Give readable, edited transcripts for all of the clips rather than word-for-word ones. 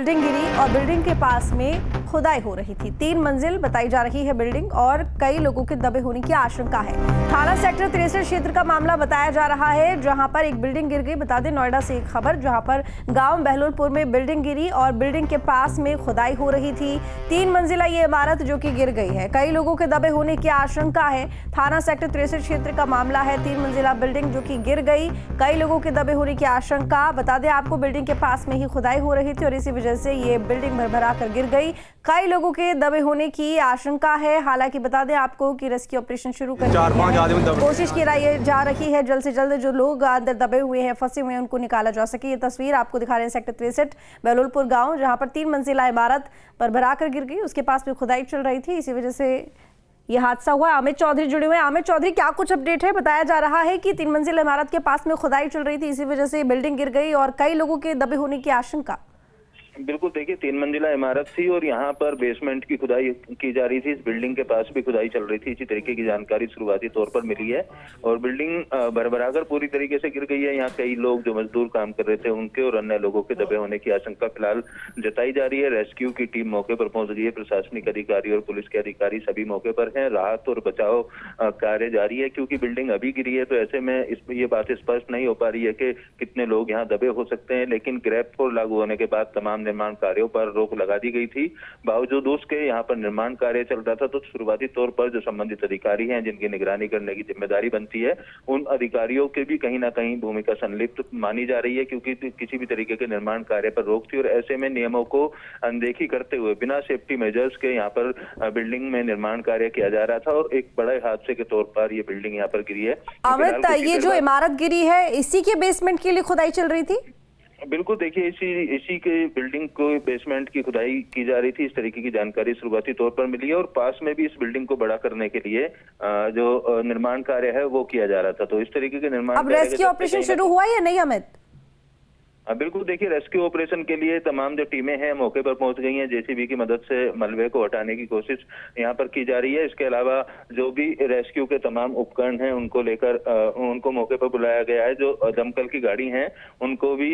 Building गिरी और building के पास में खुदाई हो रही थी। 3 मंजिल बताई जा रही है बिल्डिंग और कई लोगों के दबे होने की आशंका है। थाना सेक्टर 63 क्षेत्र का मामला बताया जा रहा है, जहां पर एक बिल्डिंग गिर गई। बता दें, नोएडा से एक खबर, जहां पर गांव बहलोलपुर में बिल्डिंग गिरी और बिल्डिंग के पास में खुदाई हो रही थी। 3 मंजिला ये इमारत जो कि गिर गई है, कई लोगों के दबे होने की आशंका है। थाना सेक्टर 63 क्षेत्र का मामला है। 3 मंजिला बिल्डिंग जो कि गिर गई, कई लोगों के दबे होने की आशंका। बता दें आपको, बिल्डिंग के पास में ही खुदाई हो रही थी और इसी वजह से ये बिल्डिंग भरभरा कर गिर गई। कई लोगों के दबे होने की आशंका है। हालांकि बता दें आपको कि रेस्क्यू ऑपरेशन शुरू कर 4-5 आदमी कोशिश की जा रही है जल्द से जल्द जो लोग अंदर दबे हुए हैं, फंसे हुए हैं, उनको निकाला जा सके। ये तस्वीर आपको दिखा रहे हैं सेक्टर 63 बहलोलपुर गांव, जहां पर 3 मंजिला इमारत भरभरा कर गिर गई। उसके पास में खुदाई चल रही थी, इसी वजह से ये हादसा हुआ। अमित चौधरी जुड़े हुए हैं। अमित चौधरी, क्या कुछ अपडेट है? बताया जा रहा है कि 3 मंजिला इमारत के पास में खुदाई चल रही थी, इसी वजह से बिल्डिंग गिर गई और कई लोगों के दबे होने की आशंका। बिल्कुल, देखिए 3 मंजिला इमारत थी और यहाँ पर बेसमेंट की खुदाई की जा रही थी। इस बिल्डिंग के पास भी खुदाई चल रही थी। इसी तरीके की जानकारी शुरुआती तौर पर मिली है और बिल्डिंग भरभराकर पूरी तरीके से गिर गई है। यहाँ कई लोग जो मजदूर काम कर रहे थे उनके और अन्य लोगों के दबे होने की आशंका फिलहाल जताई जा रही है। रेस्क्यू की टीम मौके पर पहुंच गई है। प्रशासनिक अधिकारी और पुलिस के अधिकारी सभी मौके पर हैं। राहत और बचाव कार्य जारी है। क्योंकि बिल्डिंग अभी गिरी है तो ऐसे में ये बात स्पष्ट नहीं हो पा रही है कि कितने लोग यहाँ दबे हो सकते हैं। लेकिन ग्रेप 4 लागू होने के बाद तमाम निर्माण कार्यों पर रोक लगा दी गई थी। बावजूद उसके यहाँ पर निर्माण कार्य चल रहा था तो शुरुआती तौर पर जो संबंधित अधिकारी हैं जिनकी निगरानी करने की जिम्मेदारी बनती है, उन अधिकारियों के भी कहीं ना कहीं भूमिका संलिप्त मानी जा रही है। क्योंकि किसी भी तरीके के निर्माण कार्य पर रोक थी और ऐसे में नियमों को अनदेखी करते हुए बिना सेफ्टी मेजर्स के यहाँ पर बिल्डिंग में निर्माण कार्य किया जा रहा था और एक बड़े हादसे के तौर पर ये बिल्डिंग यहाँ पर गिरी है। अमित, ये जो इमारत गिरी है, इसी के बेसमेंट के लिए खुदाई चल रही थी? बिल्कुल, देखिए इसी के बिल्डिंग को बेसमेंट की खुदाई की जा रही थी। इस तरीके की जानकारी शुरुआती तौर पर मिली है और पास में भी इस बिल्डिंग को बड़ा करने के लिए जो निर्माण कार्य है वो किया जा रहा था। तो इस तरीके के निर्माण अब रेस्क्यू ऑपरेशन शुरू हुआ या नहीं अमित? बिल्कुल, देखिए रेस्क्यू ऑपरेशन के लिए तमाम जो टीमें हैं मौके पर पहुंच गई हैं। जेसीबी की मदद से मलबे को हटाने की कोशिश यहाँ पर की जा रही है। इसके अलावा जो भी रेस्क्यू के तमाम उपकरण हैं उनको लेकर उनको मौके पर बुलाया गया है। जो दमकल की गाड़ी हैं उनको भी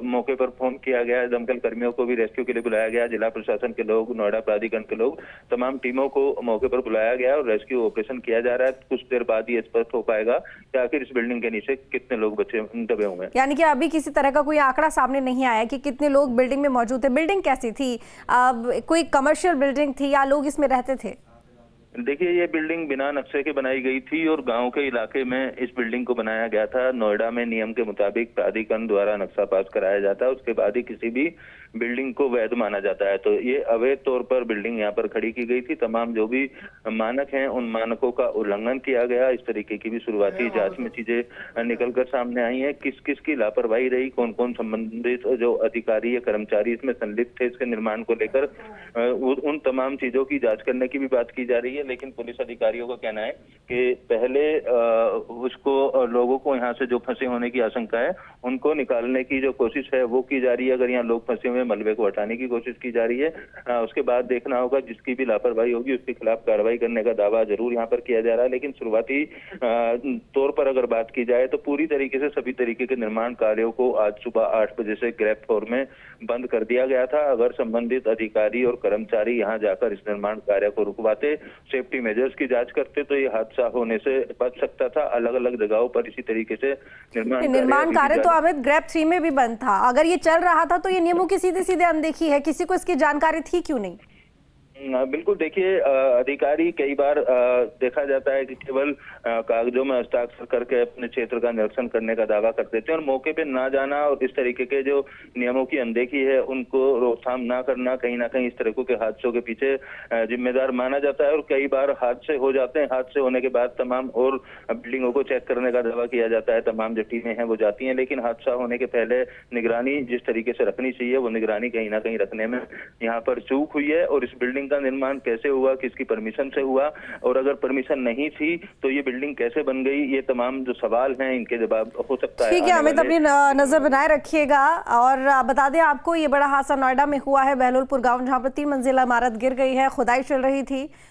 मौके पर फोन किया गया है। दमकल कर्मियों को भी रेस्क्यू के लिए बुलाया गया है। जिला प्रशासन के लोग, नोएडा प्राधिकरण के लोग, तमाम टीमों को मौके पर बुलाया गया है और रेस्क्यू ऑपरेशन किया जा रहा है। कुछ देर बाद ये स्पष्ट हो पाएगा कि आखिर इस बिल्डिंग के नीचे कितने लोग बचे दबे हुए हैं। यानी कि अभी किसी तरह का कोई आंकड़ा सामने नहीं आया कि कितने लोग बिल्डिंग में मौजूद थे। बिल्डिंग कैसी थी? कोई कमर्शियल बिल्डिंग थी या लोग इसमें रहते थे? देखिए, ये बिल्डिंग बिना नक्शे के बनाई गई थी और गांव के इलाके में इस बिल्डिंग को बनाया गया था। नोएडा में नियम के मुताबिक प्राधिकरण द्वारा नक्शा पास कराया जाता है, उसके बाद ही किसी भी बिल्डिंग को वैध माना जाता है। तो ये अवैध तौर पर बिल्डिंग यहाँ पर खड़ी की गई थी। तमाम जो भी मानक हैं उन मानकों का उल्लंघन किया गया। इस तरीके की भी शुरुआती जांच में चीजें निकलकर सामने आई हैं। किस किस की लापरवाही रही, कौन कौन संबंधित जो अधिकारी या कर्मचारी इसमें संलिप्त थे इसके निर्माण को लेकर, उन तमाम चीजों की जांच करने की भी बात की जा रही है। लेकिन पुलिस अधिकारियों का कहना है कि पहले उसको लोगों को यहाँ से जो फंसे होने की आशंका है उनको निकालने की जो कोशिश है वो की जा रही है। अगर यहाँ लोग फंसे हुए मलबे को हटाने की कोशिश की जा रही है। उसके बाद देखना होगा, जिसकी भी लापरवाही होगी उसके खिलाफ कार्रवाई करने का दावा जरूर यहाँ पर किया जा रहा है। लेकिन शुरुआती तौर पर अगर बात की जाए तो पूरी तरीके से सभी तरीके के निर्माण कार्यों को आज सुबह 8 बजे से ग्रेप 4 में बंद कर दिया गया था। अगर संबंधित अधिकारी और कर्मचारी यहाँ जाकर इस निर्माण कार्य को रुकवाते, सेफ्टी मेजर्स की जांच करते तो ये हादसा होने से बच सकता था। अलग अलग जगहों पर इसी तरीके से निर्माण कार्य तो अमित ग्रेप 3 में भी बंद था। अगर ये चल रहा था तो ये नियमों की सीधे सीधे अनदेखी है। किसी को इसकी जानकारी थी क्यों नहीं? बिल्कुल, देखिए अधिकारी कई बार देखा जाता है कि केवल कागजों में हस्ताक्षर करके अपने क्षेत्र का निरीक्षण करने का दावा कर देते हैं और मौके पे ना जाना और इस तरीके के जो नियमों की अनदेखी है उनको रोकथाम ना करना कहीं ना कहीं इस तरह के हादसों के पीछे जिम्मेदार माना जाता है। और कई बार हादसे हो जाते हैं। हादसे होने के बाद तमाम और बिल्डिंगों को चेक करने का दावा किया जाता है। तमाम जो टीमें हैं वो जाती हैं, लेकिन हादसा होने के पहले निगरानी जिस तरीके से रखनी चाहिए वो निगरानी कहीं ना कहीं रखने में यहाँ पर चूक हुई है। और इस बिल्डिंग का निर्माण कैसे हुआ, किसकी परमिशन से हुआ और अगर परमिशन नहीं थी तो ये बिल्डिंग कैसे बन गई, ये तमाम जो सवाल हैं इनके जवाब हो सकता है। ठीक है अमित, अपनी नजर बनाए रखिएगा। और बता दें आपको, ये बड़ा हादसा नोएडा में हुआ है, बहलोलपुर गांव, जहां पर 3 मंजिला इमारत गिर गई है। खुदाई चल रही थी।